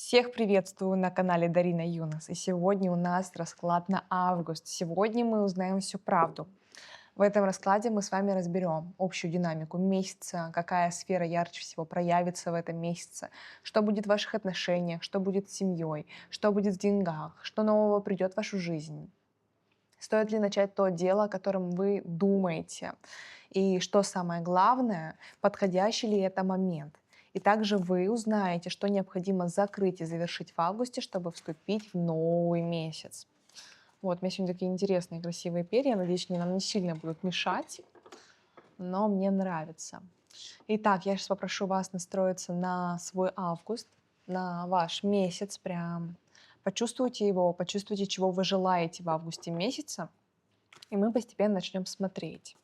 Всех приветствую на канале Дарина Юнос. И сегодня у нас расклад на август. Сегодня мы узнаем всю правду. В этом раскладе мы с вами разберем общую динамику месяца, какая сфера ярче всего проявится в этом месяце, что будет в ваших отношениях, что будет с семьей, что будет в деньгах, что нового придет в вашу жизнь. Стоит ли начать то дело, о котором вы думаете? И что самое главное, подходящий ли это момент? И также вы узнаете, что необходимо закрыть и завершить в августе, чтобы вступить в новый месяц. Вот, у меня сегодня такие интересные, красивые перья. Надеюсь, они нам не сильно будут мешать, но мне нравится. Итак, я сейчас попрошу вас настроиться на свой август, на ваш месяц прям. Почувствуйте его, почувствуйте, чего вы желаете в августе месяца, и мы постепенно начнем смотреть.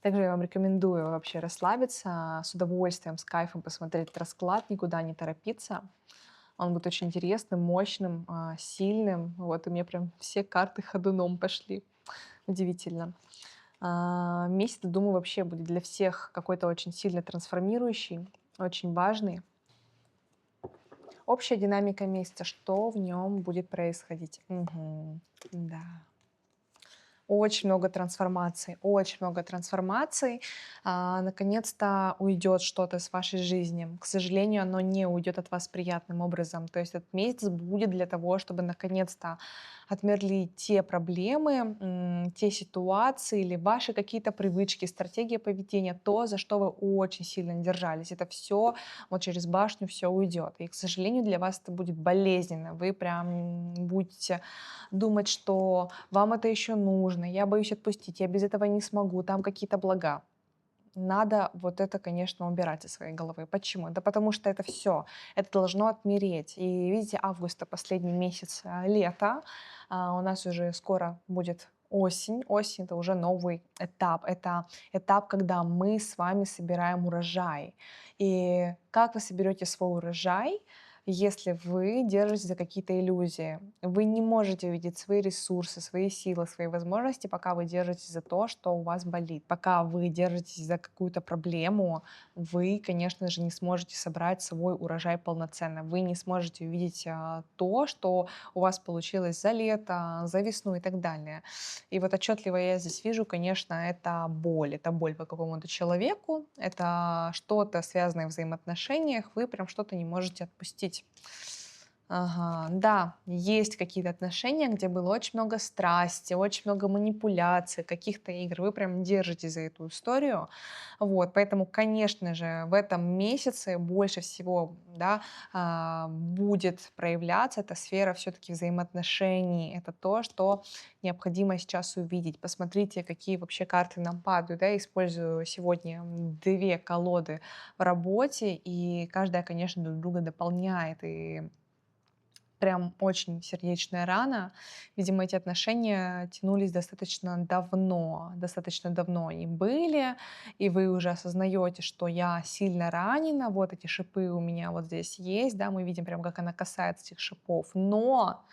Также я вам рекомендую вообще расслабиться, с удовольствием, с кайфом посмотреть этот расклад, никуда не торопиться. Он будет очень интересным, мощным, сильным. Вот, и мне прям все карты ходуном пошли. Удивительно. Месяц, думаю, вообще будет для всех какой-то очень сильно трансформирующий, очень важный. Общая динамика месяца, что в нем будет происходить? Мгм. Да. Очень много трансформаций, очень много трансформаций. Наконец-то уйдет что-то с вашей жизни. К сожалению, оно не уйдет от вас приятным образом. То есть этот месяц будет для того, чтобы наконец-то отмерли те проблемы, те ситуации или ваши какие-то привычки, стратегия поведения, то, за что вы очень сильно держались. Это все вот через башню все уйдет. И, к сожалению, для вас это будет болезненно. Вы прям будете думать, что вам это еще нужно, я боюсь отпустить, я без этого не смогу, там какие-то блага. Надо вот это, конечно, убирать из своей головы. Почему? Да потому что это все, это должно отмереть. И видите, август — это последний месяц лета, у нас уже скоро будет осень. Осень — это уже новый этап. Это этап, когда мы с вами собираем урожай. И как вы соберете свой урожай, если вы держитесь за какие-то иллюзии? Вы не можете увидеть свои ресурсы, свои силы, свои возможности, пока вы держитесь за то, что у вас болит. Пока вы держитесь за какую-то проблему, вы, конечно же, не сможете собрать свой урожай полноценно. Вы не сможете увидеть то, что у вас получилось за лето, за весну и так далее. И вот отчетливо я здесь вижу, конечно, это боль. Это боль по какому-то человеку, это что-то связанное в взаимоотношениях, вы прям что-то не можете отпустить. Ага, да, есть какие-то отношения, где было очень много страсти, очень много манипуляций, каких-то игр. Вы прям держите за эту историю. Вот, поэтому, конечно же, в этом месяце больше всего, да, будет проявляться эта сфера все-таки взаимоотношений. Это то, что необходимо сейчас увидеть. Посмотрите, какие вообще карты нам падают. Да, использую сегодня две колоды в работе, и каждая, конечно, друг друга дополняет. И прям очень сердечная рана. Видимо, эти отношения тянулись достаточно давно они были, и вы уже осознаете, что я сильно ранена, вот эти шипы у меня вот здесь есть, да, мы видим прям, как она касается этих шипов, но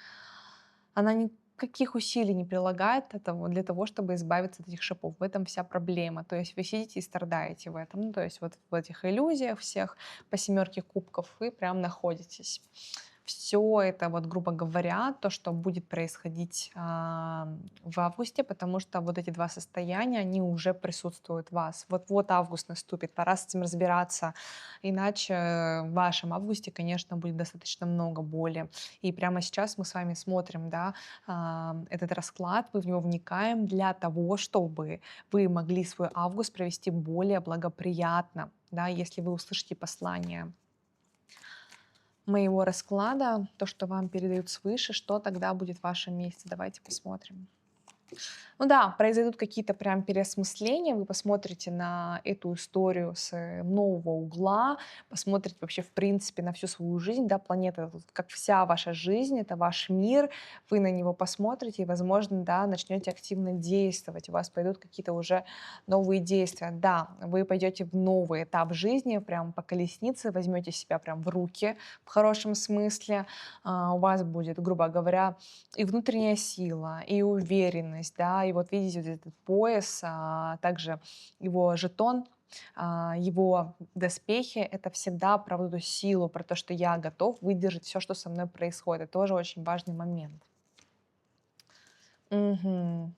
она никаких усилий не прилагает для того, чтобы избавиться от этих шипов. В этом вся проблема. То есть вы сидите и страдаете в этом. Ну, то есть вот в этих иллюзиях всех по семерке кубков вы прям находитесь. Все это, вот, грубо говоря, то, что будет происходить в августе, потому что вот эти два состояния, они уже присутствуют в вас. Вот-вот август наступит, пора с этим разбираться, иначе в вашем августе, конечно, будет достаточно много боли. И прямо сейчас мы с вами смотрим, да, этот расклад, мы в него вникаем для того, чтобы вы могли свой август провести более благоприятно, да, если вы услышите послание моего расклада, то, что вам передают свыше, что тогда будет в вашем месяце. Давайте посмотрим. Ну да, произойдут какие-то прям переосмысления, вы посмотрите на эту историю с нового угла, посмотрите вообще в принципе на всю свою жизнь, да, планета, вот как вся ваша жизнь, это ваш мир, вы на него посмотрите и, возможно, да, начнете активно действовать, у вас пойдут какие-то уже новые действия, да, вы пойдете в новый этап жизни, прям по колеснице, возьмете себя прям в руки в хорошем смысле, у вас будет, грубо говоря, и внутренняя сила, и уверенность, да, и вот видите вот этот пояс, также его жетон, его доспехи — это всегда про вот эту силу, про то, что я готов выдержать все, что со мной происходит. Это тоже очень важный момент. Мгм.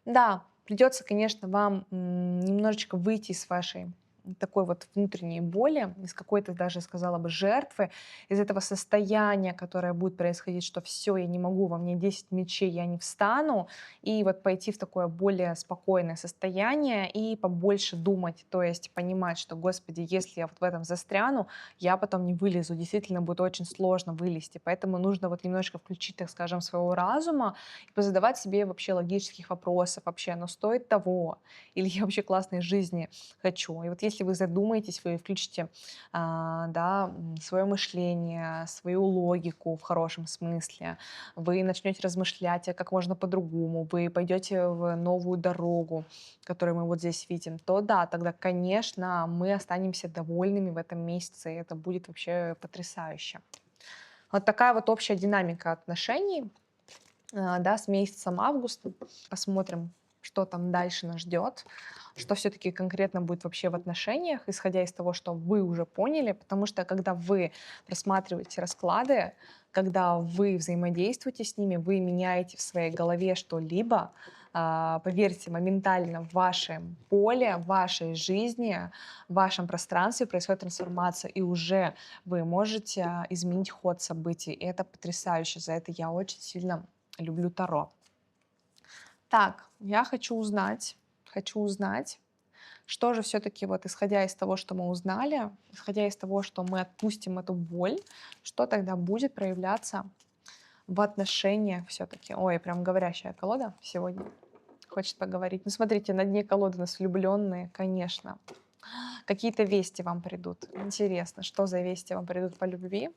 Да, придется, конечно, вам немножечко выйти из вашей такой вот внутренней боли, из какой-то даже, сказала бы, жертвы, из этого состояния, которое будет происходить, что все, я не могу, во мне 10 мечей, я не встану, и вот пойти в такое более спокойное состояние и побольше думать, то есть понимать, что, господи, если я вот в этом застряну, я потом не вылезу, действительно будет очень сложно вылезти, поэтому нужно вот немножечко включить, так скажем, своего разума, и позадавать себе вообще логических вопросов, вообще оно стоит того, или я вообще классной жизни хочу. И вот если вы задумаетесь, вы включите да, свое мышление, свою логику в хорошем смысле, вы начнете размышлять, а как можно по-другому, вы пойдете в новую дорогу, которую мы вот здесь видим, то да, тогда, конечно, мы останемся довольными в этом месяце, и это будет вообще потрясающе. Вот такая вот общая динамика отношений, да, с месяцем августа. Посмотрим, что там дальше нас ждет, что все-таки конкретно будет вообще в отношениях, исходя из того, что вы уже поняли, потому что когда вы просматриваете расклады, когда вы взаимодействуете с ними, вы меняете в своей голове что-либо, поверьте, моментально в вашем поле, в вашей жизни, в вашем пространстве происходит трансформация, и уже вы можете изменить ход событий. И это потрясающе. За это я очень сильно люблю Таро. Так, я хочу узнать, что же все-таки вот исходя из того, что мы узнали, исходя из того, что мы отпустим эту боль, что тогда будет проявляться в отношениях все-таки. Ой, прям говорящая колода сегодня. Хочет поговорить. Ну, смотрите, на дне колоды у нас влюбленные, конечно. Какие-то вести вам придут. Интересно, что за вести вам придут по любви?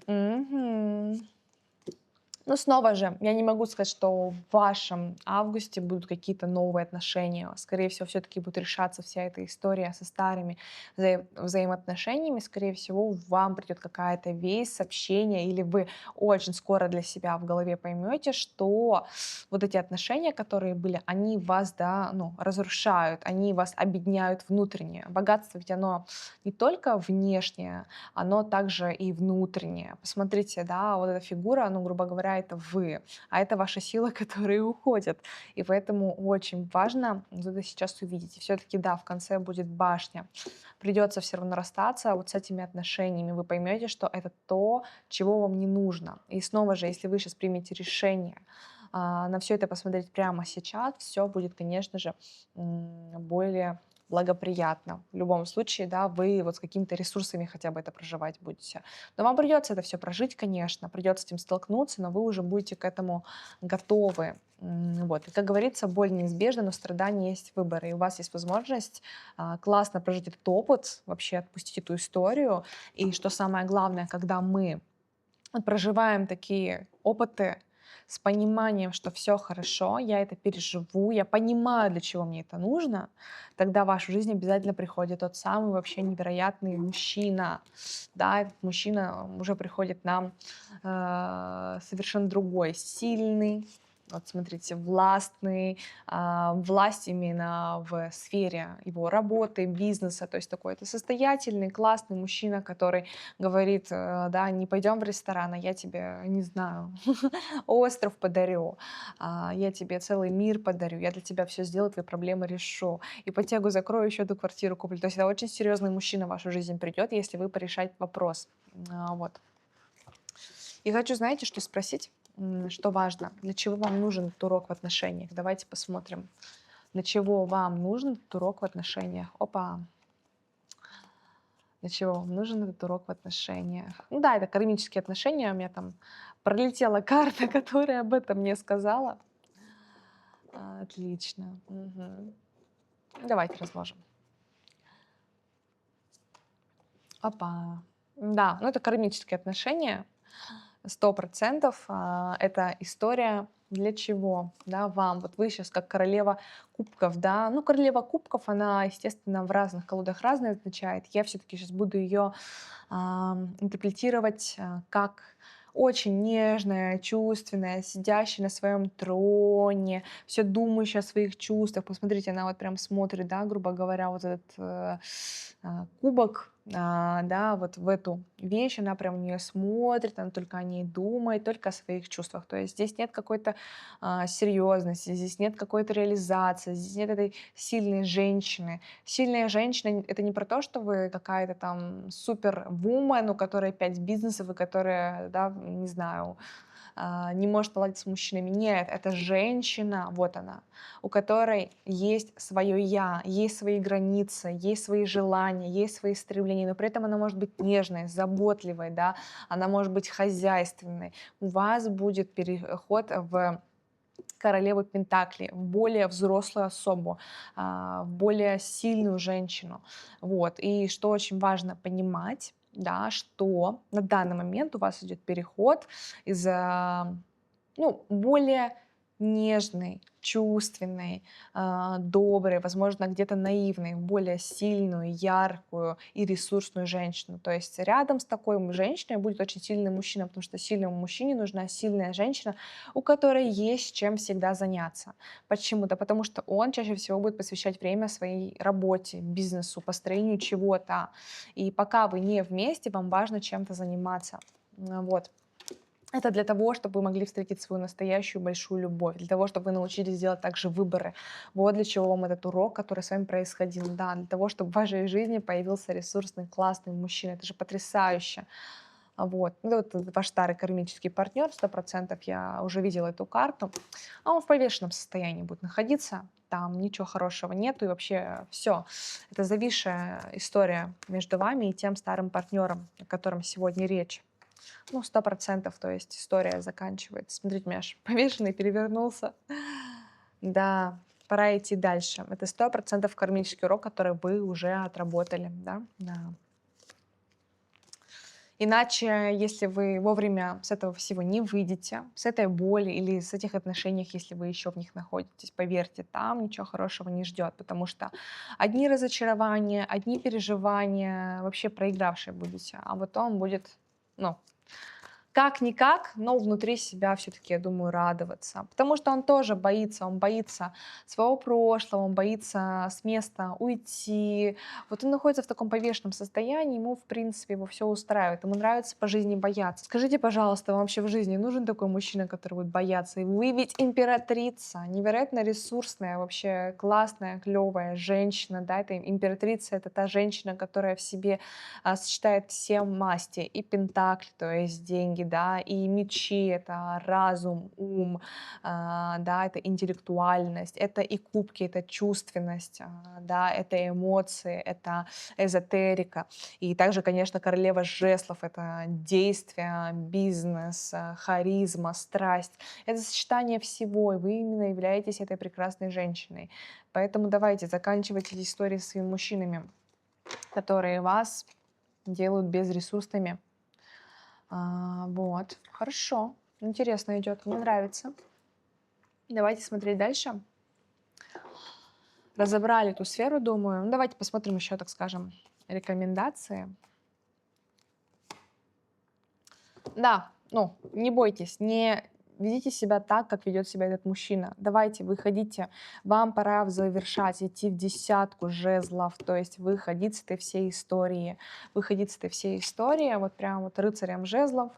Мгм. Ну, снова же, я не могу сказать, что в вашем августе будут какие-то новые отношения. Скорее всего, все-таки будет решаться вся эта история со старыми взаимоотношениями. Скорее всего, вам придет какая-то весть, сообщение, или вы очень скоро для себя в голове поймете, что вот эти отношения, которые были, они вас, да, ну, разрушают, они вас объединяют внутренне. Богатство ведь оно не только внешнее, оно также и внутреннее. Посмотрите, да, вот эта фигура, ну, грубо говоря, это вы, а это ваша сила, которая уходит. И поэтому очень важно вот это сейчас увидеть. И все-таки, да, в конце будет башня. Придется все равно расстаться вот с этими отношениями. Вы поймете, что это то, чего вам не нужно. И снова же, если вы сейчас примете решение на все это посмотреть прямо сейчас, все будет, конечно же, более благоприятно. В любом случае, да, вы вот с какими-то ресурсами хотя бы это проживать будете. Но вам придется это все прожить, конечно, придется с этим столкнуться, но вы уже будете к этому готовы. Вот. И, как говорится, боль неизбежна, но страдания есть выбор. И у вас есть возможность классно прожить этот опыт, вообще отпустить эту историю. И что самое главное, когда мы вот проживаем такие опыты с пониманием, что все хорошо, я это переживу, я понимаю, для чего мне это нужно, тогда в вашу жизнь обязательно приходит тот самый вообще невероятный мужчина. Да, этот мужчина уже приходит нам совершенно другой, сильный, вот смотрите, властный, власть именно в сфере его работы, бизнеса, то есть такой это состоятельный, классный мужчина, который говорит, да, не пойдем в ресторан, а я тебе, не знаю, остров подарю, я тебе целый мир подарю, я для тебя все сделаю, твои проблемы решу, ипотеку закрою, еще одну квартиру куплю. То есть это очень серьезный мужчина в вашу жизнь придет, если вы порешать вопрос. Вот. И хочу, знаете, что спросить, что важно, для чего вам нужен этот урок в отношениях? Давайте посмотрим, для чего вам нужен этот урок в отношениях. Опа, для чего вам нужен этот урок в отношениях? Ну да, это кармические отношения. У меня там пролетела карта, которая об этом мне сказала. Отлично. Мгм. Давайте разложим. Опа. Да, ну это кармические отношения. 100% это история для чего, да, вам. Вот вы сейчас как королева кубков, да. Ну, королева кубков, она, естественно, в разных колодах разное означает. Я все-таки сейчас буду ее интерпретировать как очень нежная, чувственная, сидящая на своем троне, все думающая о своих чувствах. Посмотрите, она вот прям смотрит, да, грубо говоря, вот этот кубок, да, вот в эту вещь, она прям в нее смотрит, она только о ней думает, только о своих чувствах. То есть здесь нет какой-то серьезности, здесь нет какой-то реализации, здесь нет этой сильной женщины. Сильная женщина — это не про то, что вы какая-то там супервумен, у которой 5 бизнесов, и которая, да, не знаю, не может поладить с мужчинами. Нет, это женщина, вот она, у которой есть свое «я», есть свои границы, есть свои желания, есть свои стремления, но при этом она может быть нежной, заботливой, да, она может быть хозяйственной. У вас будет переход в королеву Пентакли, в более взрослую особу, в более сильную женщину. Вот. И что очень важно понимать, да, что на данный момент у вас идет переход из ну, более нежной, чувственной, доброй, возможно, где-то наивной, в более сильную, яркую и ресурсную женщину. То есть рядом с такой женщиной будет очень сильный мужчина, потому что сильному мужчине нужна сильная женщина, у которой есть чем всегда заняться. Почему? Да потому что он чаще всего будет посвящать время своей работе, бизнесу, построению чего-то. И пока вы не вместе, вам важно чем-то заниматься. Вот. Это для того, чтобы вы могли встретить свою настоящую большую любовь, для того, чтобы вы научились делать также выборы. Вот для чего вам этот урок, который с вами происходил. Да, для того, чтобы в вашей жизни появился ресурсный, классный мужчина. Это же потрясающе. Вот. Ну, вот ваш старый кармический партнер, 100%, я уже видела эту карту. А он в повешенном состоянии будет находиться. Там ничего хорошего нету, и вообще все. Это зависшая история между вами и тем старым партнером, о котором сегодня речь. Ну, 100%, то есть история заканчивается. Смотрите, у меня аж повешенный перевернулся. Да, пора идти дальше. Это 100% кармический урок, который вы уже отработали, да? Да. Иначе, если вы вовремя с этого всего не выйдете, с этой боли или с этих отношений, если вы еще в них находитесь, поверьте, там ничего хорошего не ждет, потому что одни разочарования, одни переживания, вообще проигравшие будете, а вот он будет, ну, как-никак, но внутри себя все-таки, я думаю, радоваться. Потому что он боится своего прошлого, он боится с места уйти. Вот он находится в таком повешенном состоянии, ему, в принципе, его все устраивает. Ему нравится по жизни бояться. Скажите, пожалуйста, вам вообще в жизни нужен такой мужчина, который будет бояться? И вы ведь императрица, невероятно ресурсная, вообще классная, клевая женщина, да, это императрица, это та женщина, которая в себе сочетает все масти, и пентакли, то есть деньги, да, и мечи — это разум, ум, да, это интеллектуальность, это и кубки, это чувственность, да, это эмоции, это эзотерика. И также, конечно, королева жезлов — это действие, бизнес, харизма, страсть. Это сочетание всего, и вы именно являетесь этой прекрасной женщиной. Поэтому давайте заканчивайте эти истории с своими мужчинами, которые вас делают безресурсными. Вот, хорошо, интересно идет, мне нравится. Давайте смотреть дальше. Разобрали эту сферу, думаю. Ну, давайте посмотрим еще, так скажем, рекомендации. Да, ну, не бойтесь, не ведите себя так, как ведет себя этот мужчина. Давайте, выходите. Вам пора завершать, идти в десятку жезлов, то есть выходить с этой всей истории. Выходить с этой всей истории, вот прям вот рыцарем жезлов,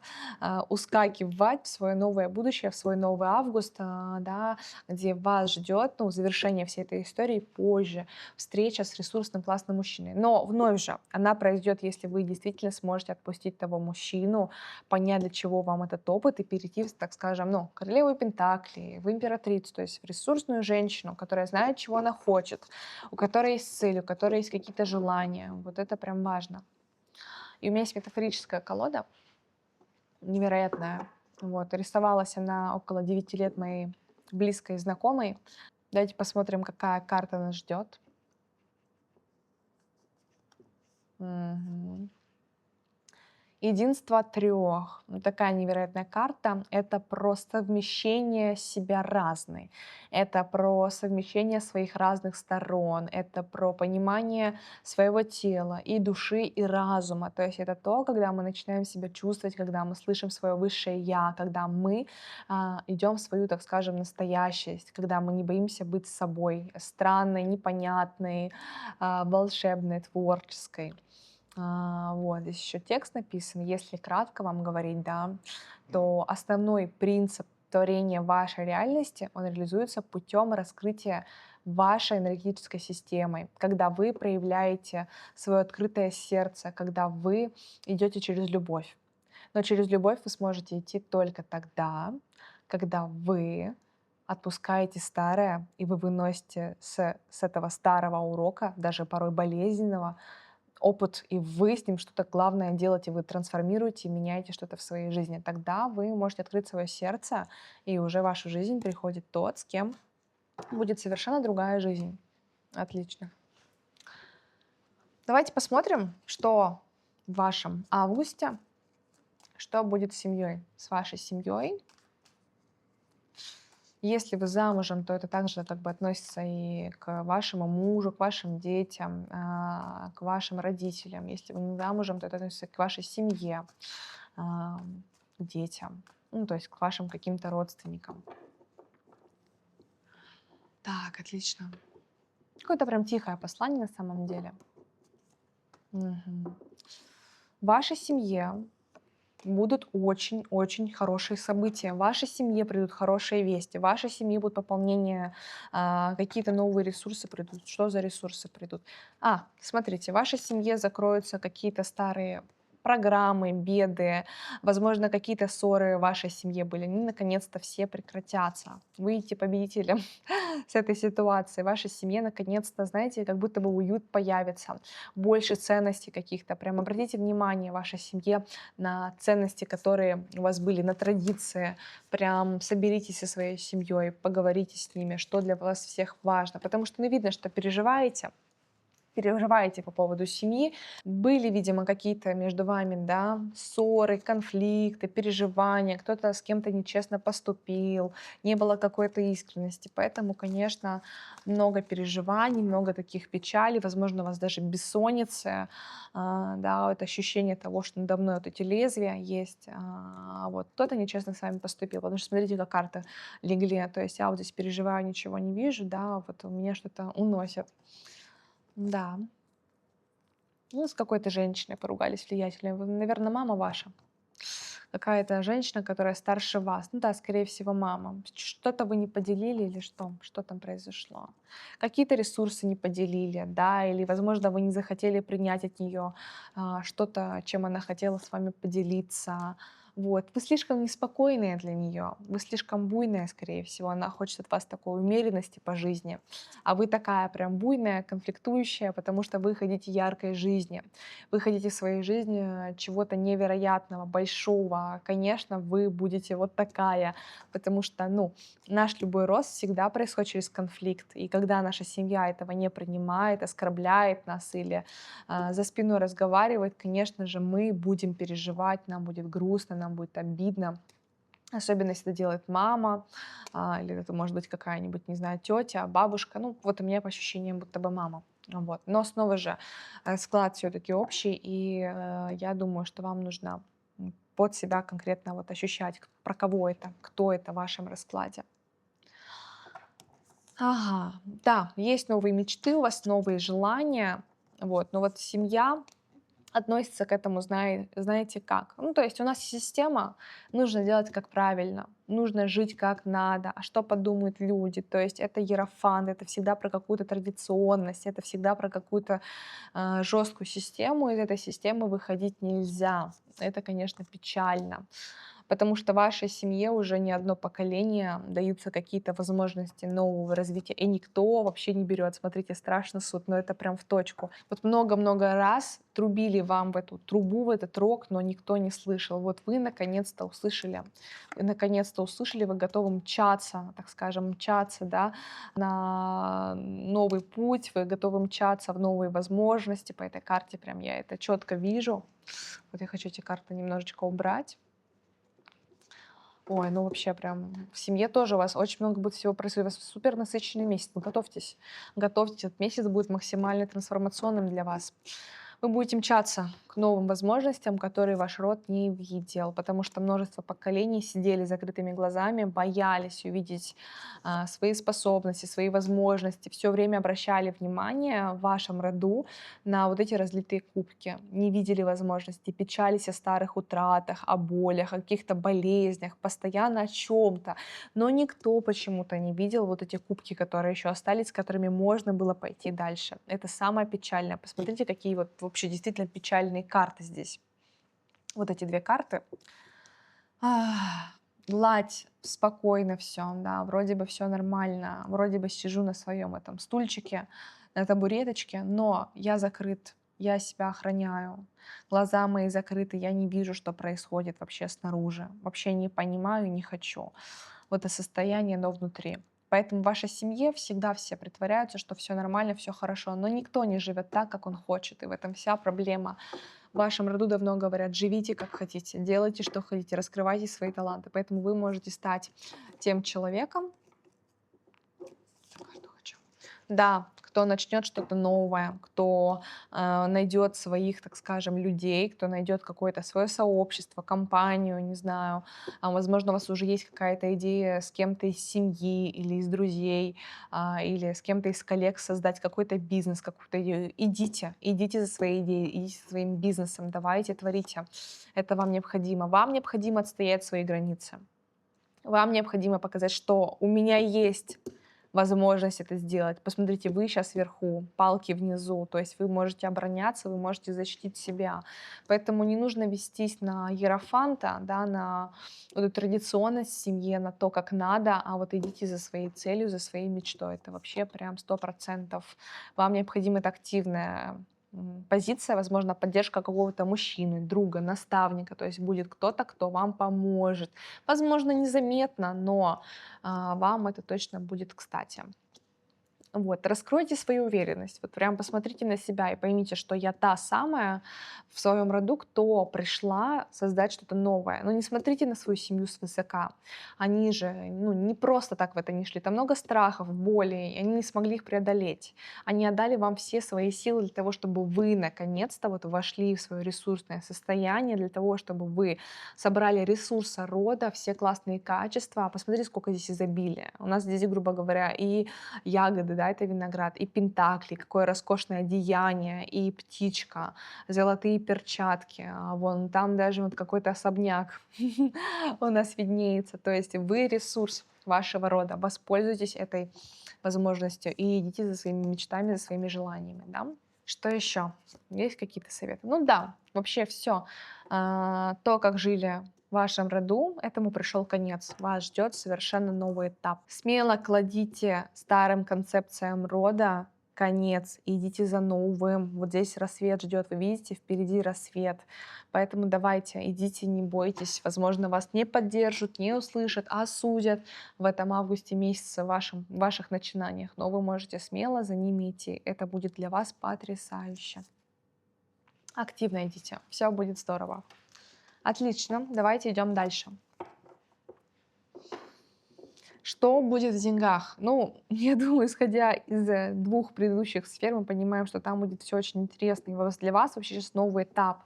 ускакивать в свое новое будущее, в свой новый август, да, где вас ждет, ну, завершение всей этой истории позже, встреча с ресурсным классным мужчиной. Но вновь же она произойдет, если вы действительно сможете отпустить того мужчину, понять, для чего вам этот опыт, и перейти, так скажем, ну, королеву Пентакли, в императрицу, то есть в ресурсную женщину, которая знает, чего она хочет, у которой есть цель, у которой есть какие-то желания. Вот это прям важно. И у меня есть метафорическая колода, невероятная. Вот, рисовалась она около 9 лет моей близкой знакомой. Давайте посмотрим, какая карта нас ждет. Мгм. Единство трех. Такая невероятная карта. Это про совмещение себя разной. Это про совмещение своих разных сторон. Это про понимание своего тела и души, и разума. То есть это то, когда мы начинаем себя чувствовать, когда мы слышим свое высшее я, когда мы идем в свою, так скажем, настоящесть, когда мы не боимся быть собой, странной, непонятной, волшебной, творческой. Вот, здесь еще текст написан. Если кратко вам говорить, да, то основной принцип творения вашей реальности, он реализуется путем раскрытия вашей энергетической системы, когда вы проявляете свое открытое сердце, когда вы идете через любовь. Но через любовь вы сможете идти только тогда, когда вы отпускаете старое, и вы выносите с этого старого урока, даже порой болезненного, опыт, и вы с ним что-то главное делаете, вы трансформируете, меняете что-то в своей жизни. Тогда вы можете открыть свое сердце, и уже в вашу жизнь приходит тот, с кем будет совершенно другая жизнь. Отлично. Давайте посмотрим, что в вашем августе, что будет с семьей, с вашей семьей. Если вы замужем, то это также как бы относится и к вашему мужу, к вашим детям, к вашим родителям. Если вы не замужем, то это относится к вашей семье, а, к детям, ну, то есть к вашим каким-то родственникам. Так, отлично. Какое-то прям тихое послание на самом деле. Мгм. В вашей семье будут очень-очень хорошие события. В вашей семье придут хорошие вести. В вашей семье будут пополнение, какие-то новые ресурсы придут. Что за ресурсы придут? Смотрите, в вашей семье закроются какие-то старые программы, беды, возможно, какие-то ссоры в вашей семье были. Они наконец-то все прекратятся. Выйдете победителем с этой ситуации. В вашей семье наконец-то, знаете, как будто бы уют появится, больше ценностей каких-то. Прям обратите внимание в вашей семье на ценности, которые у вас были, на традиции. Прям соберитесь со своей семьей, поговорите с ними, что для вас всех важно. Потому что ну, видно, что переживаете по поводу семьи. Были, видимо, какие-то между вами, да, ссоры, конфликты, переживания, кто-то с кем-то нечестно поступил, не было какой-то искренности. Поэтому, конечно, много переживаний, много таких печалей, возможно, у вас даже бессонница, да, вот ощущение того, что надо мной вот эти лезвия есть, вот кто-то нечестно с вами поступил, потому что смотрите, как карта легли, то есть я вот здесь переживаю, ничего не вижу, да, вот у меня что-то уносят. Да. Ну, с какой-то женщиной поругались влиятельной. Наверное, мама ваша. Какая-то женщина, которая старше вас. Ну да, скорее всего, мама. Что-то вы не поделили или что? Что там произошло? Какие-то ресурсы не поделили, да, или, возможно, вы не захотели принять от нее что-то, чем она хотела с вами поделиться. Вот. Вы слишком неспокойные для нее, вы слишком буйная, скорее всего. Она хочет от вас такой умеренности по жизни, а вы такая прям буйная, конфликтующая, потому что вы хотите яркой жизни. Вы хотите в своей жизни чего-то невероятного, большого. Конечно, вы будете вот такая, потому что, ну, наш любой рост всегда происходит через конфликт. И когда наша семья этого не принимает, оскорбляет нас или за спиной разговаривает, конечно же, мы будем переживать, нам будет грустно, нам будет обидно. Особенно если это делает мама, или это может быть какая-нибудь, не знаю, тетя, бабушка. Ну, вот у меня по ощущениям будто бы мама. Вот. Но снова же склад все-таки общий, и я думаю, что вам нужно под себя конкретно вот ощущать, про кого это, кто это в вашем раскладе. Ага, да, есть новые мечты у вас, новые желания, вот, но вот семья относится к этому, знаете как. Ну, то есть у нас система, нужно делать как правильно, нужно жить как надо, а что подумают люди. То есть это иерофант, это всегда про какую-то традиционность, это всегда про какую-то жесткую систему. Из этой системы выходить нельзя. Это, конечно, печально. потому что вашей семье уже не одно поколение даются какие-то возможности нового развития, и никто вообще не берет. Смотрите, страшно суд, но это прям в точку. Вот много-много раз трубили вам в эту трубу, в этот рог, но никто не слышал. Вот вы наконец-то услышали. Вы наконец-то услышали, вы готовы мчаться, так скажем, мчаться, да, на новый путь, вы готовы мчаться в новые возможности. По этой карте прям я это четко вижу. Вот я хочу эти карты немножечко убрать. Ой, ну вообще прям в семье тоже у вас очень много будет всего происходить. У вас супер насыщенный месяц. Ну, готовьтесь. Готовьтесь. Этот месяц будет максимально трансформационным для вас. Вы будете мчаться к новым возможностям, которые ваш род не видел, потому что множество поколений сидели с закрытыми глазами, боялись увидеть свои способности, свои возможности, все время обращали внимание в вашем роду на вот эти разлитые кубки, не видели возможности, печались о старых утратах, о болях, о каких-то болезнях, постоянно о чем-то, но никто почему-то не видел вот эти кубки, которые еще остались, с которыми можно было пойти дальше. Это самое печальное. Посмотрите, какие вот вообще действительно печальные карты здесь. Вот эти две карты. Гладь, спокойно все, да, вроде бы все нормально, вроде бы сижу на своем этом стульчике, на табуреточке, но я закрыт, я себя охраняю, глаза мои закрыты, я не вижу, что происходит вообще снаружи, вообще не понимаю, не хочу. Вот это состояние, но внутри. Поэтому в вашей семье всегда все притворяются, что все нормально, все хорошо, но никто не живет так, как он хочет, и в этом вся проблема. В вашем роду давно говорят: живите как хотите, делайте, что хотите, раскрывайте свои таланты. Поэтому вы можете стать тем человеком, что хочу. Да, кто начнет что-то новое, кто найдет своих, так скажем, людей, кто найдет какое-то свое сообщество, компанию, не знаю. Возможно, у вас уже есть какая-то идея с кем-то из семьи или из друзей, или с кем-то из коллег создать какой-то бизнес, какую-то идею. Идите за своей идеей, идите за своим бизнесом, давайте, творите. Это вам необходимо. Вам необходимо отстоять свои границы. Вам необходимо показать, что у меня есть возможность это сделать. Посмотрите, вы сейчас вверху, палки внизу, то есть вы можете обороняться, вы можете защитить себя. Поэтому не нужно вестись на иерофанта, да, на вот эту традиционность в семье, на то, как надо, а вот идите за своей целью, за своей мечтой. Это вообще прям 100%. Вам необходима эта активная позиция, возможно, поддержка какого-то мужчины, друга, наставника, то есть будет кто-то, кто вам поможет. Возможно, незаметно, но вам это точно будет кстати. Вот, раскройте свою уверенность. Вот прям посмотрите на себя и поймите, что я та самая в своем роду, кто пришла создать что-то новое. Но не смотрите на свою семью свысока. Они же не просто так в это не шли. Там много страхов, болей, и они не смогли их преодолеть. Они отдали вам все свои силы для того, чтобы вы наконец-то вот вошли в свое ресурсное состояние, для того, чтобы вы собрали ресурсы рода, все классные качества. Посмотрите, сколько здесь изобилия. У нас здесь, грубо говоря, и ягоды, да, это виноград, и пентакли, какое роскошное одеяние, и птичка, золотые перчатки, вон там даже вот какой-то особняк у нас виднеется. То есть вы ресурс вашего рода, воспользуйтесь этой возможностью и идите за своими мечтами, за своими желаниями, да. Что еще? Есть какие-то советы? Ну да, вообще все. То, как жили в вашем роду, этому пришел конец. Вас ждет совершенно новый этап. Смело кладите старым концепциям рода конец, и идите за новым. Вот здесь рассвет ждет, вы видите, впереди рассвет. Поэтому давайте, идите, не бойтесь. Возможно, вас не поддержат, не услышат, осудят в этом августе месяце в ваших начинаниях. Но вы можете смело за ними идти. Это будет для вас потрясающе. Активно идите, все будет здорово. Отлично, давайте идем дальше. Что будет в деньгах? Ну, я думаю, исходя из двух предыдущих сфер, мы понимаем, что там будет все очень интересно. И для вас вообще сейчас новый этап,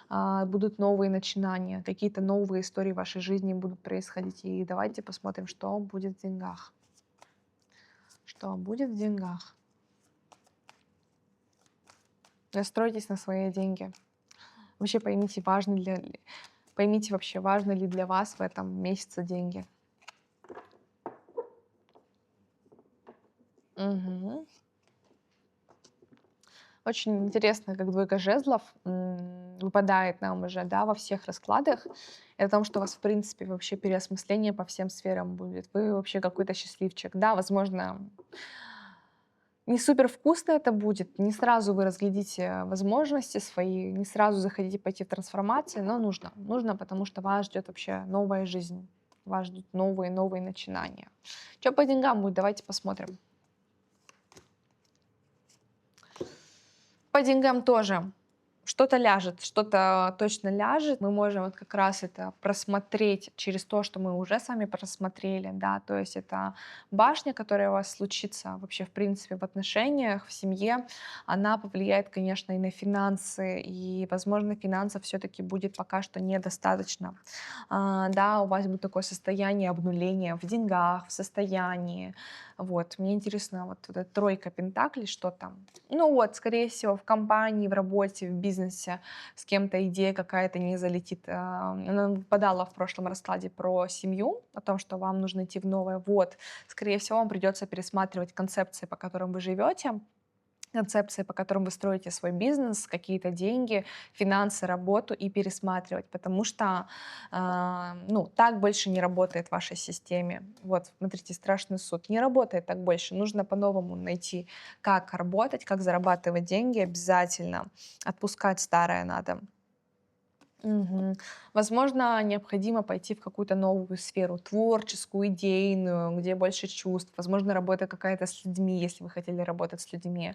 будут новые начинания, какие-то новые истории в вашей жизни будут происходить. И давайте посмотрим, что будет в деньгах. Что будет в деньгах? Настройтесь на свои деньги. Вообще поймите вообще, важны ли для вас в этом месяце деньги. Мгм. Очень интересно, как двойка жезлов. выпадает нам уже, да, во всех раскладах, это о том, что у вас, в принципе, вообще переосмысление по всем сферам будет. Вы вообще какой-то счастливчик. Да, возможно, не супер вкусно это будет, не сразу вы разглядите возможности свои, не сразу захотите пойти в трансформацию, но нужно. Нужно, потому что вас ждет вообще новая жизнь, вас ждут новые начинания. Что по деньгам будет, давайте посмотрим. По деньгам тоже что-то ляжет, что-то точно ляжет. Мы можем вот как раз это просмотреть через то, что мы уже с вами просмотрели, да, то есть это башня, которая у вас случится вообще, в принципе, в отношениях, в семье, она повлияет, конечно, и на финансы, и, возможно, финансов все-таки будет пока что недостаточно. Да, у вас будет такое состояние обнуления в деньгах, в состоянии. Вот, мне интересно, вот эта тройка пентаклей, что там? Ну вот, скорее всего, в компании, в работе, в бизнесе с кем-то идея какая-то не залетит. Она выпадала в прошлом раскладе про семью, о том, что вам нужно идти в новое. Вот, скорее всего, вам придется пересматривать концепции, по которым вы живете, концепции, по которым вы строите свой бизнес, какие-то деньги, финансы, работу и пересматривать, потому что, ну, так больше не работает в вашей системе. Вот, смотрите, страшный суд. Не работает так больше. Нужно по-новому найти, как работать, как зарабатывать деньги обязательно. Отпускать старое надо. Мгм. Возможно, необходимо пойти в какую-то новую сферу, творческую, идейную, где больше чувств. Возможно, работа какая-то с людьми, если вы хотели работать с людьми.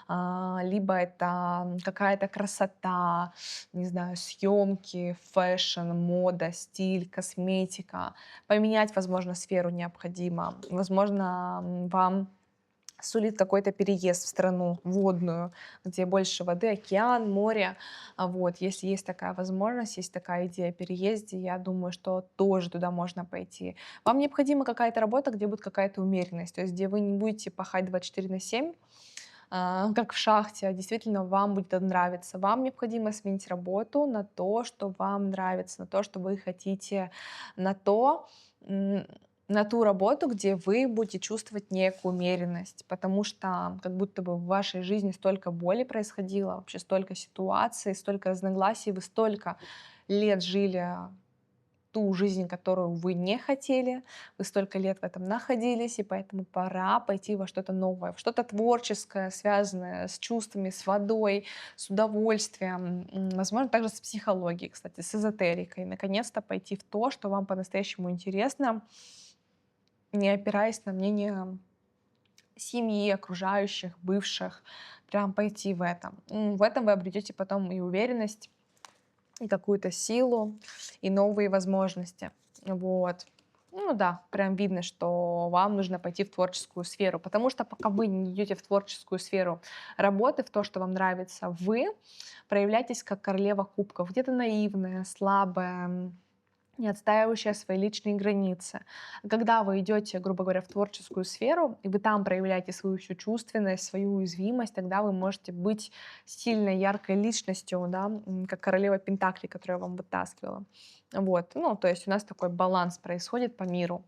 Либо это какая-то красота, не знаю, съемки, фэшн, мода, стиль, косметика. Поменять, возможно, сферу необходимо. Возможно, вам сулит какой-то переезд в страну водную, где больше воды, океан, море. Вот, если есть такая возможность, есть такая идея о переезде, я думаю, что тоже туда можно пойти. Вам необходима какая-то работа, где будет какая-то умеренность, то есть где вы не будете пахать 24/7, как в шахте, а действительно вам будет это нравиться. Вам необходимо сменить работу на то, что вам нравится, на то, что вы хотите, на то, м, на ту работу, где вы будете чувствовать некую умеренность, потому что как будто бы в вашей жизни столько боли происходило, вообще столько ситуаций, столько разногласий, вы столько лет жили ту жизнь, которую вы не хотели, вы столько лет в этом находились, и поэтому пора пойти во что-то новое, в что-то творческое, связанное с чувствами, с водой, с удовольствием, возможно, также с психологией, кстати, с эзотерикой. Наконец-то пойти в то, что вам по-настоящему интересно, не опираясь на мнение семьи, окружающих, бывших, прям пойти в этом. В этом вы обретете потом и уверенность, и какую-то силу, и новые возможности. Вот. Ну да, прям видно, что вам нужно пойти в творческую сферу, потому что пока вы не идете в творческую сферу работы, в то, что вам нравится, вы проявляетесь как королева кубков, где-то наивная, слабая, не отстаивающая свои личные границы. Когда вы идете, грубо говоря, в творческую сферу, и вы там проявляете свою всю чувственность, свою уязвимость, тогда вы можете быть сильной, яркой личностью, да, как королева Пентаклей, которую я вам вытаскивала. Вот, ну, то есть у нас такой баланс происходит по миру.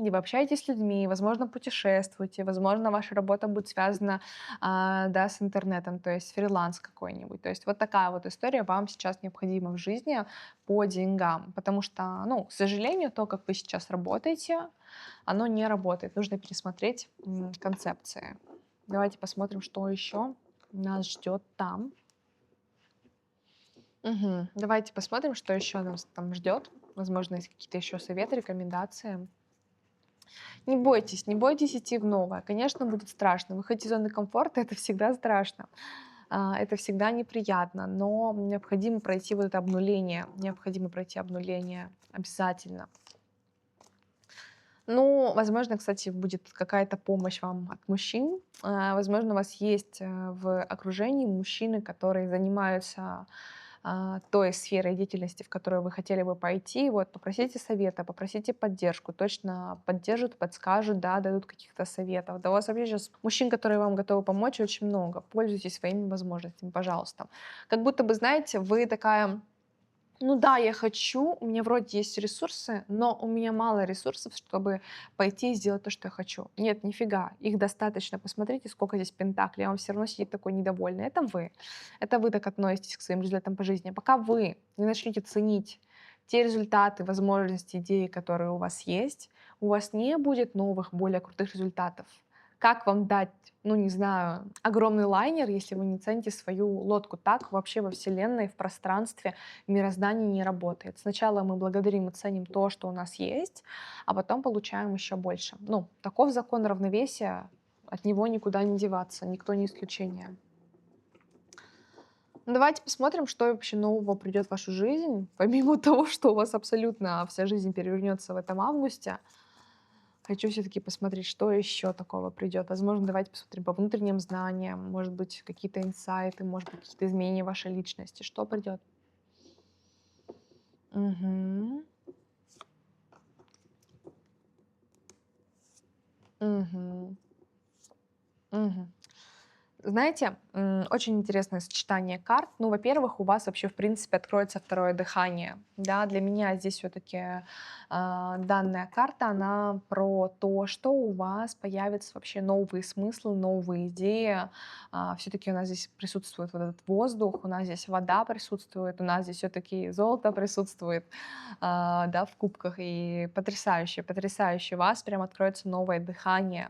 И вы общаетесь с людьми, возможно, путешествуете, возможно, ваша работа будет связана, да, с интернетом, то есть фриланс какой-нибудь. То есть вот такая вот история вам сейчас необходима в жизни по деньгам, потому что, ну, к сожалению, то, как вы сейчас работаете, оно не работает. Нужно пересмотреть концепции. Давайте посмотрим, что еще нас ждет там. Мгм. Давайте посмотрим, что еще нас там ждет. Возможно, есть какие-то еще советы, рекомендации. Не бойтесь, не бойтесь идти в новое. Конечно, будет страшно. Выходить из зоны комфорта — это всегда страшно. Это всегда неприятно, но необходимо пройти вот это обнуление. Необходимо пройти обнуление обязательно. Ну, возможно, кстати, будет какая-то помощь вам от мужчин. Возможно, у вас есть в окружении мужчины, которые занимаются той сферой деятельности, в которую вы хотели бы пойти. Вот, попросите совета, попросите поддержку. Точно поддержат, подскажут, да, дадут каких-то советов. Да у вас вообще сейчас мужчин, которые вам готовы помочь, очень много. Пользуйтесь своими возможностями, пожалуйста. Как будто бы, знаете, вы такая Ну да, я хочу, у меня вроде есть ресурсы, но у меня мало ресурсов, чтобы пойти и сделать то, что я хочу. Нет, нифига, их достаточно. Посмотрите, сколько здесь пентаклей, а он все равно сидит такой недовольный. Это вы. Это вы так относитесь к своим результатам по жизни. Пока вы не начнете ценить те результаты, возможности, идеи, которые у вас есть, у вас не будет новых, более крутых результатов. Как вам дать, ну не знаю, огромный лайнер, если вы не цените свою лодку? Так вообще во Вселенной, в пространстве мироздание не работает. Сначала мы благодарим и ценим то, что у нас есть, а потом получаем еще больше. Ну, таков закон равновесия, от него никуда не деваться, никто не исключение. Ну, давайте посмотрим, что вообще нового придет в вашу жизнь, помимо того, что у вас абсолютно вся жизнь перевернется в этом августе. Хочу все-таки посмотреть, что еще такого придет. Возможно, давайте посмотрим по внутренним знаниям, может быть, какие-то инсайты, может быть, какие-то изменения в вашей личности. Что придет? Угу. Угу. Мгм. Знаете, очень интересное сочетание карт. Ну, во-первых, у вас вообще, в принципе, откроется второе дыхание. Да, для меня здесь все-таки данная карта, она про то, что у вас появятся вообще новые смыслы, новые идеи. Все-таки у нас здесь присутствует вот этот воздух, у нас здесь вода присутствует, у нас здесь все-таки золото присутствует, да, в кубках. И потрясающе, потрясающе. У вас прям откроется новое дыхание,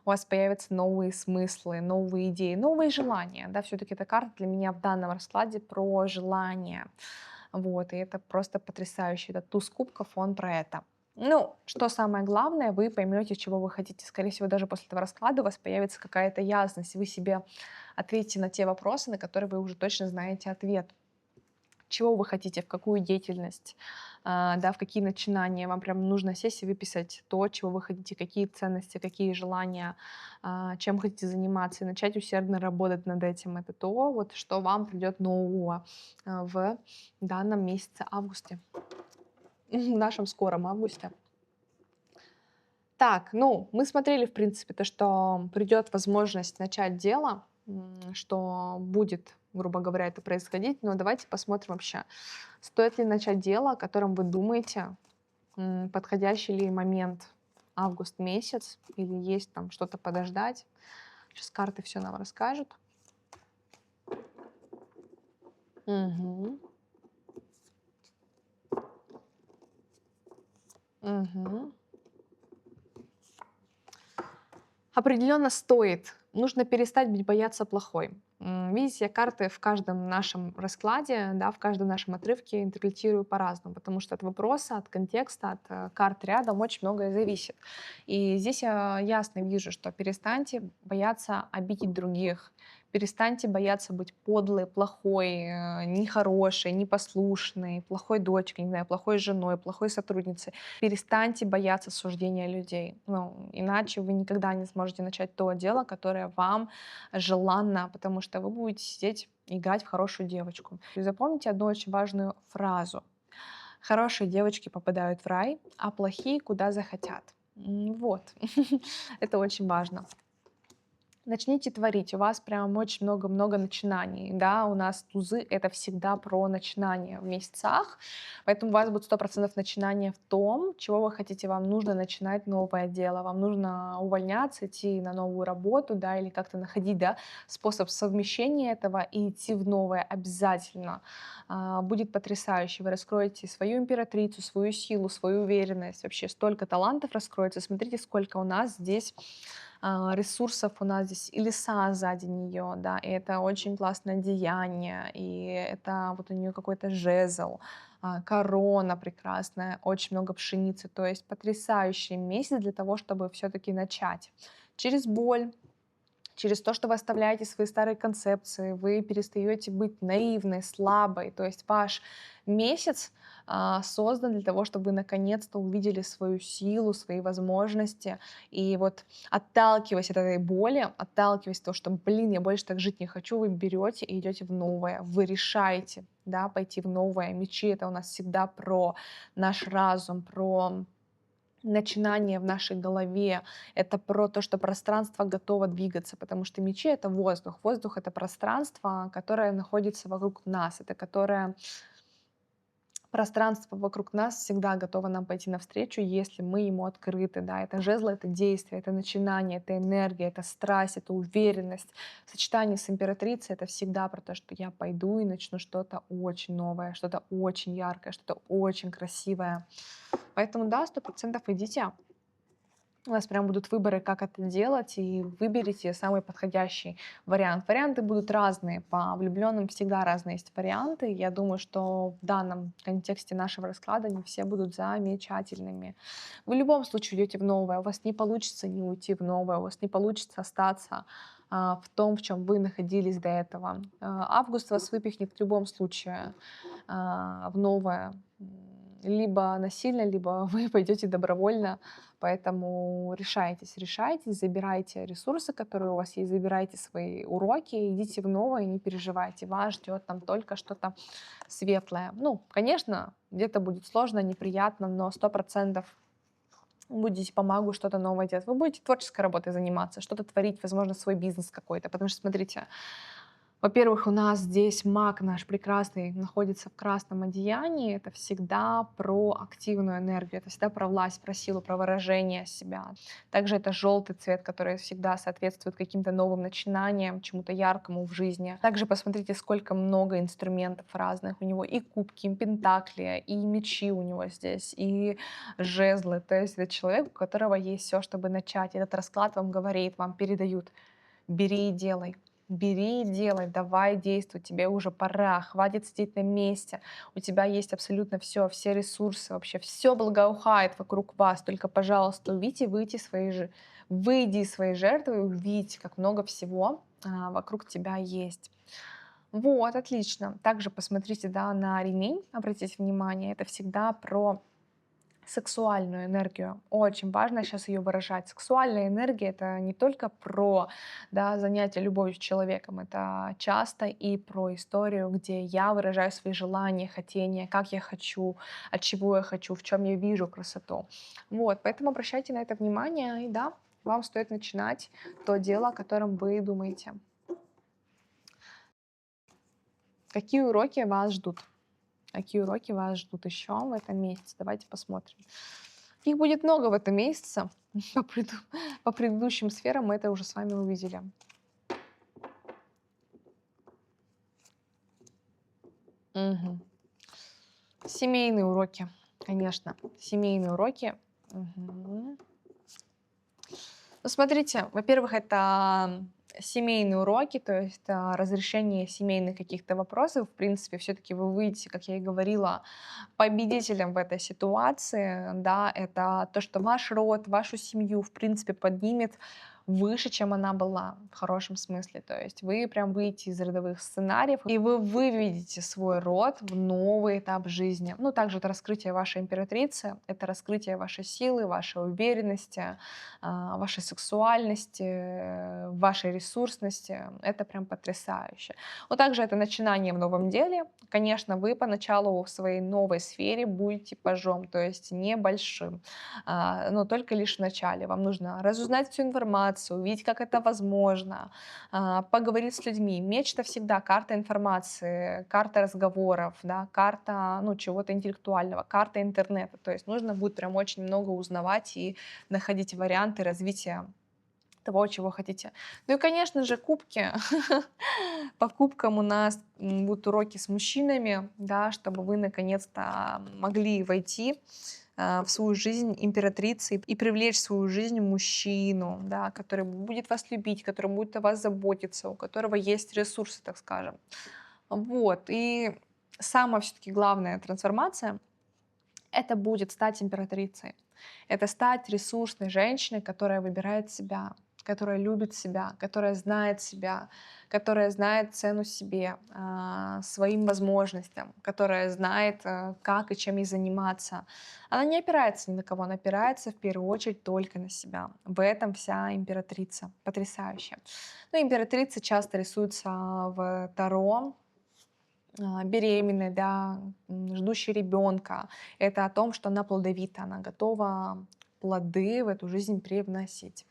у вас появятся новые смыслы, новые идеи, новые желания. Да, все-таки эта карта для меня в данном раскладе про желание. Вот, и это просто потрясающе. Этот туз кубков, он про это. Ну, что самое главное, вы поймете, чего вы хотите. Скорее всего, даже после этого расклада у вас появится какая-то ясность. Вы себе ответите на те вопросы, на которые вы уже точно знаете ответ. Чего вы хотите, в какую деятельность, да, в какие начинания. Вам прям нужно сесть и выписать то, чего вы хотите, какие ценности, какие желания, чем хотите заниматься, и начать усердно работать над этим. Это то, вот, что вам придет нового в данном месяце августе, в нашем скором августе. Так, ну, мы смотрели, в принципе, то, что придет возможность начать дело, что будет, грубо говоря, это происходить. Но давайте посмотрим вообще, стоит ли начать дело, о котором вы думаете, подходящий ли момент, август месяц, или есть там что-то подождать. Сейчас карты все нам расскажут. Мгм. Мгм. Определенно стоит. Нужно перестать быть бояться плохой. Видите, я карты в каждом нашем раскладе, да, в каждом нашем отрывке интерпретирую по-разному, потому что от вопроса, от контекста, от карт рядом очень многое зависит. И здесь я ясно вижу, что перестаньте бояться обидеть других, перестаньте бояться быть подлой, плохой, нехорошей, непослушной, плохой дочкой, не знаю, плохой женой, плохой сотрудницей. Перестаньте бояться суждения людей. Ну, иначе вы никогда не сможете начать то дело, которое вам желанно, потому что вы будете сидеть и играть в хорошую девочку. И запомните одну очень важную фразу. Хорошие девочки попадают в рай, а плохие куда захотят. Вот. Это очень важно. Начните творить. У вас прям очень много-много начинаний. Да, у нас тузы — это всегда про начинания в месяцах. Поэтому у вас будет 100% начинания в том, чего вы хотите. Вам нужно начинать новое дело. Вам нужно увольняться, идти на новую работу, да, или как-то находить, да, способ совмещения этого и идти в новое обязательно. Будет потрясающе. Вы раскроете свою императрицу, свою силу, свою уверенность. Вообще столько талантов раскроется. Смотрите, сколько у нас здесь ресурсов, у нас здесь и леса сзади нее, да, и это очень классное деяние, и это вот у нее какой-то жезл, корона прекрасная, очень много пшеницы, то есть потрясающий месяц для того, чтобы все-таки начать. Через боль, через то, что вы оставляете свои старые концепции, вы перестаете быть наивной, слабой. То есть ваш месяц создан для того, чтобы вы наконец-то увидели свою силу, свои возможности. И вот отталкиваясь от этой боли, отталкиваясь от того, что, блин, я больше так жить не хочу, вы берете и идете в новое. Вы решаете, да, пойти в новое. Мечи — это у нас всегда про наш разум, про начинание в нашей голове. Это про то, что пространство готово двигаться, потому что мечи — это воздух. Воздух — это пространство, которое находится вокруг нас, это которое Пространство вокруг нас всегда готово нам пойти навстречу, если мы ему открыты, да. Это жезл, это действие, это начинание, это энергия, это страсть, это уверенность. Сочетание с императрицей — это всегда про то, что я пойду и начну что-то очень новое, что-то очень яркое, что-то очень красивое. Поэтому да, 100% идите. У вас прям будут выборы, как это делать, и выберите самый подходящий вариант. Варианты будут разные, по влюбленным всегда разные есть варианты. Я думаю, что в данном контексте нашего расклада они все будут замечательными. Вы в любом случае уйдете в новое, у вас не получится не уйти в новое, у вас не получится остаться в том, в чем вы находились до этого. Август вас выпихнет в любом случае в новое. Либо насильно, либо вы пойдете добровольно. Поэтому решайтесь, забирайте ресурсы, которые у вас есть, забирайте свои уроки, идите в новое, не переживайте. Вас ждет там только что-то светлое. Ну, конечно, где-то будет сложно, неприятно, но 100% будете по магу что-то новое делать. Вы будете творческой работой заниматься, что-то творить, возможно, свой бизнес какой-то. Потому что, смотрите, во-первых, у нас здесь маг наш прекрасный находится в красном одеянии. Это всегда про активную энергию, это всегда про власть, про силу, про выражение себя. Также это желтый цвет, который всегда соответствует каким-то новым начинаниям, чему-то яркому в жизни. Также посмотрите, сколько много инструментов разных у него. И кубки, и пентакли, и мечи у него здесь, и жезлы. То есть это человек, у которого есть все, чтобы начать. Этот расклад вам говорит, вам передают: бери и делай. Бери и делай, давай действуй, тебе уже пора, хватит сидеть на месте, у тебя есть абсолютно все ресурсы, вообще все благоухает вокруг вас, только, пожалуйста, выйди из своей жертвы и увидите, как много всего вокруг тебя есть. Вот, отлично. Также посмотрите, да, на ремень, обратите внимание, это всегда про сексуальную энергию. Очень важно сейчас ее выражать. Сексуальная энергия — это не только про, да, занятие любовью с человеком, это часто и про историю, где я выражаю свои желания, хотения, как я хочу, от чего я хочу, в чем я вижу красоту. Вот, поэтому обращайте на это внимание, и да, вам стоит начинать то дело, о котором вы думаете. Какие уроки вас ждут? Какие уроки вас ждут еще в этом месяце? Давайте посмотрим. Их будет много в этом месяце. По, преду- по предыдущим сферам мы это уже с вами увидели. Мгм. Семейные уроки, конечно. Семейные уроки. Мгм. Ну, смотрите, во-первых, это семейные уроки, то есть разрешение семейных каких-то вопросов. В принципе, все-таки вы выйдете, как я и говорила, победителем в этой ситуации, да, это то, что ваш род, вашу семью, в принципе, поднимет выше, чем она была, в хорошем смысле. То есть вы прям выйдете из родовых сценариев, и вы выведете свой род в новый этап жизни. Ну, также это раскрытие вашей императрицы, это раскрытие вашей силы, вашей уверенности, вашей сексуальности, вашей ресурсности. Это прям потрясающе. Вот также это начинание в новом деле. Конечно, вы поначалу в своей новой сфере будете пажом, то есть небольшим, но только лишь в начале. Вам нужно разузнать всю информацию, увидеть, как это возможно, поговорить с людьми. Меч — это всегда карта информации, карта разговоров, да, карта, ну, чего-то интеллектуального, карта интернета. То есть нужно будет прям очень много узнавать и находить варианты развития того, чего хотите. Ну и, конечно же, кубки. По кубкам у нас будут уроки с мужчинами, да, чтобы вы наконец-то могли войти в свою жизнь императрицы и привлечь в свою жизнь мужчину, да, который будет вас любить, который будет о вас заботиться, у которого есть ресурсы, так скажем. Вот. И самая все-таки главная трансформация — это будет стать императрицей. Это стать ресурсной женщиной, которая выбирает себя, которая любит себя, которая знает цену себе, своим возможностям, которая знает, как и чем ей заниматься. Она не опирается ни на кого, она опирается в первую очередь только на себя. В этом вся императрица. Потрясающе. Ну, императрицы часто рисуются в Таро, беременной, да, ждущей ребенка. Это о том, что она плодовита, она готова плоды в эту жизнь привносить.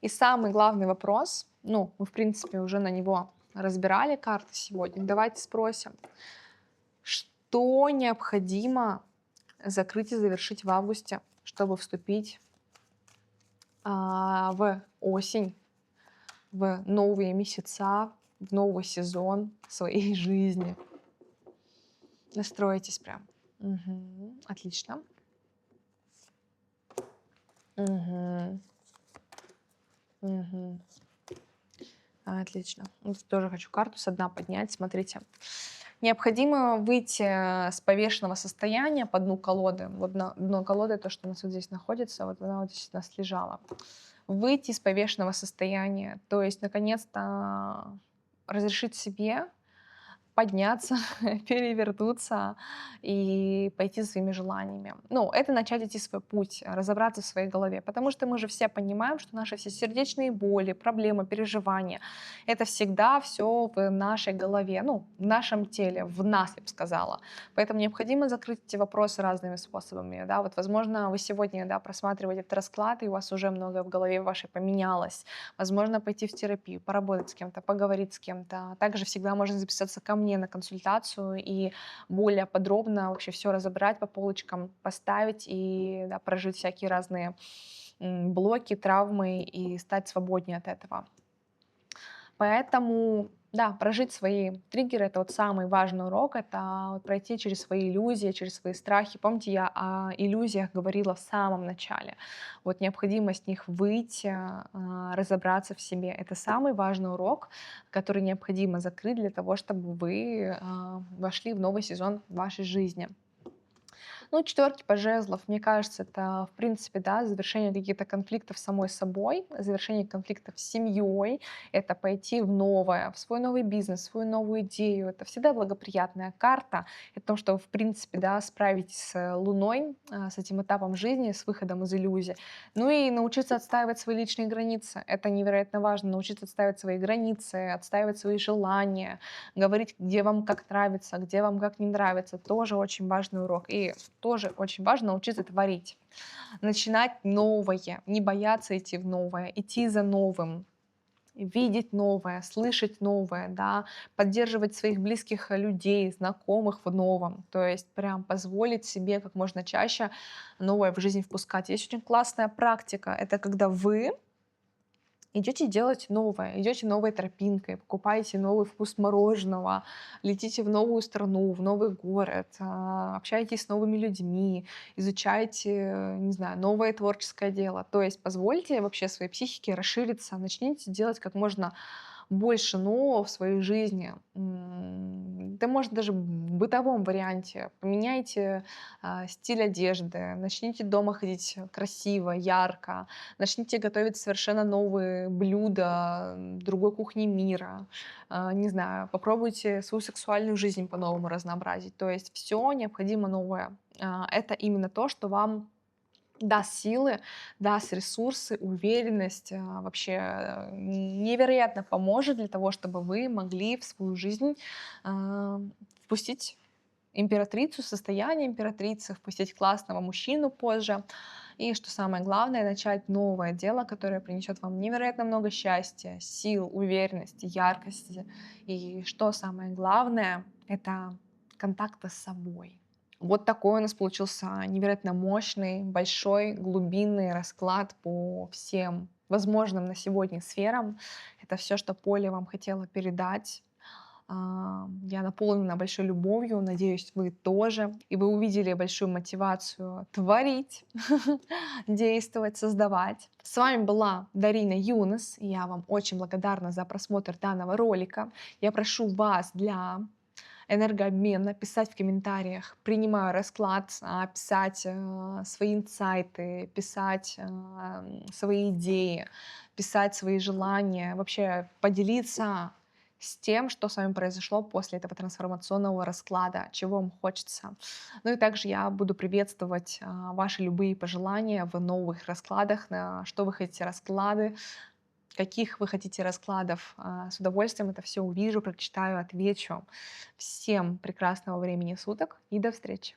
И самый главный вопрос, ну, мы, в принципе, уже на него разбирали карты сегодня. Давайте спросим, что необходимо закрыть и завершить в августе, чтобы вступить в осень, в новые месяца, в новый сезон своей жизни. Настройтесь прям. Мгм. Отлично. Мгм. Мгм. Отлично. Вот тоже хочу карту со дна поднять. Смотрите. Необходимо выйти с повешенного состояния по дну колоды. Вот дно колоды, то, что у нас вот здесь находится, вот она вот здесь у нас лежала. Выйти из повешенного состояния, то есть наконец-то разрешить себе подняться, перевернуться и пойти за своими желаниями. Ну, это начать идти свой путь, разобраться в своей голове. Потому что мы же все понимаем, что наши все сердечные боли, проблемы, переживания, это всегда все в нашей голове, ну, в нашем теле, в нас, я бы сказала. Поэтому необходимо закрыть эти вопросы разными способами. Да? Вот, возможно, вы сегодня, да, просматриваете этот расклад, и у вас уже многое в голове вашей поменялось. Возможно, пойти в терапию, поработать с кем-то, поговорить с кем-то. Также всегда можно записаться ко мне на консультацию и более подробно вообще все разобрать по полочкам, поставить и, да, прожить всякие разные блоки, травмы и стать свободнее от этого. Поэтому, да, прожить свои триггеры — это вот самый важный урок, это вот пройти через свои иллюзии, через свои страхи. Помните, я о иллюзиях говорила в самом начале. Вот необходимо с них выйти, разобраться в себе. Это самый важный урок, который необходимо закрыть для того, чтобы вы вошли в новый сезон вашей жизни. Ну, четверки по жезлов, мне кажется, это, в принципе, да, завершение каких-то конфликтов с самой собой, завершение конфликтов с семьей, это пойти в новое, в свой новый бизнес, в свою новую идею. Это всегда благоприятная карта. Это то, что, в принципе, да, справитесь с Луной, с этим этапом жизни, с выходом из иллюзии. Ну и научиться отстаивать свои личные границы. Это невероятно важно. Научиться отстаивать свои границы, отстаивать свои желания, говорить, где вам как нравится, где вам как не нравится. Тоже очень важный урок. И тоже очень важно научиться творить, начинать новое, не бояться идти в новое, идти за новым, видеть новое, слышать новое, да, поддерживать своих близких людей, знакомых в новом, то есть прям позволить себе как можно чаще новое в жизнь впускать. Есть очень классная практика, это когда вы идете делать новое, идете новой тропинкой, покупаете новый вкус мороженого, летите в новую страну, в новый город, общаетесь с новыми людьми, изучаете, не знаю, новое творческое дело. То есть позвольте вообще своей психике расшириться, начните делать как можно больше нового в своей жизни. Да, может, даже в бытовом варианте. Поменяйте стиль одежды, начните дома ходить красиво, ярко, начните готовить совершенно новые блюда другой кухни мира. Не знаю, попробуйте свою сексуальную жизнь по-новому разнообразить. То есть все необходимо новое. Это именно то, что вам даст силы, даст ресурсы, уверенность, вообще невероятно поможет для того, чтобы вы могли в свою жизнь впустить императрицу, состояние императрицы, впустить классного мужчину позже. И что самое главное, начать новое дело, которое принесет вам невероятно много счастья, сил, уверенности, яркости. И что самое главное, это контакта с собой. Вот такой у нас получился невероятно мощный, большой, глубинный расклад по всем возможным на сегодня сферам. Это все, что Поле вам хотела передать. Я наполнена большой любовью, надеюсь, вы тоже. И вы увидели большую мотивацию творить, действовать, создавать. С вами была Дарина Юнос. Я вам очень благодарна за просмотр данного ролика. Я прошу вас для энергообмена писать в комментариях. Принимаю расклад, писать свои инсайты, писать свои идеи, писать свои желания, вообще поделиться с тем, что с вами произошло после этого трансформационного расклада, чего вам хочется. Ну и также я буду приветствовать ваши любые пожелания в новых раскладах, на что вы хотите расклады, каких вы хотите раскладов. С удовольствием это все увижу, прочитаю, отвечу. Всем прекрасного времени суток и до встречи!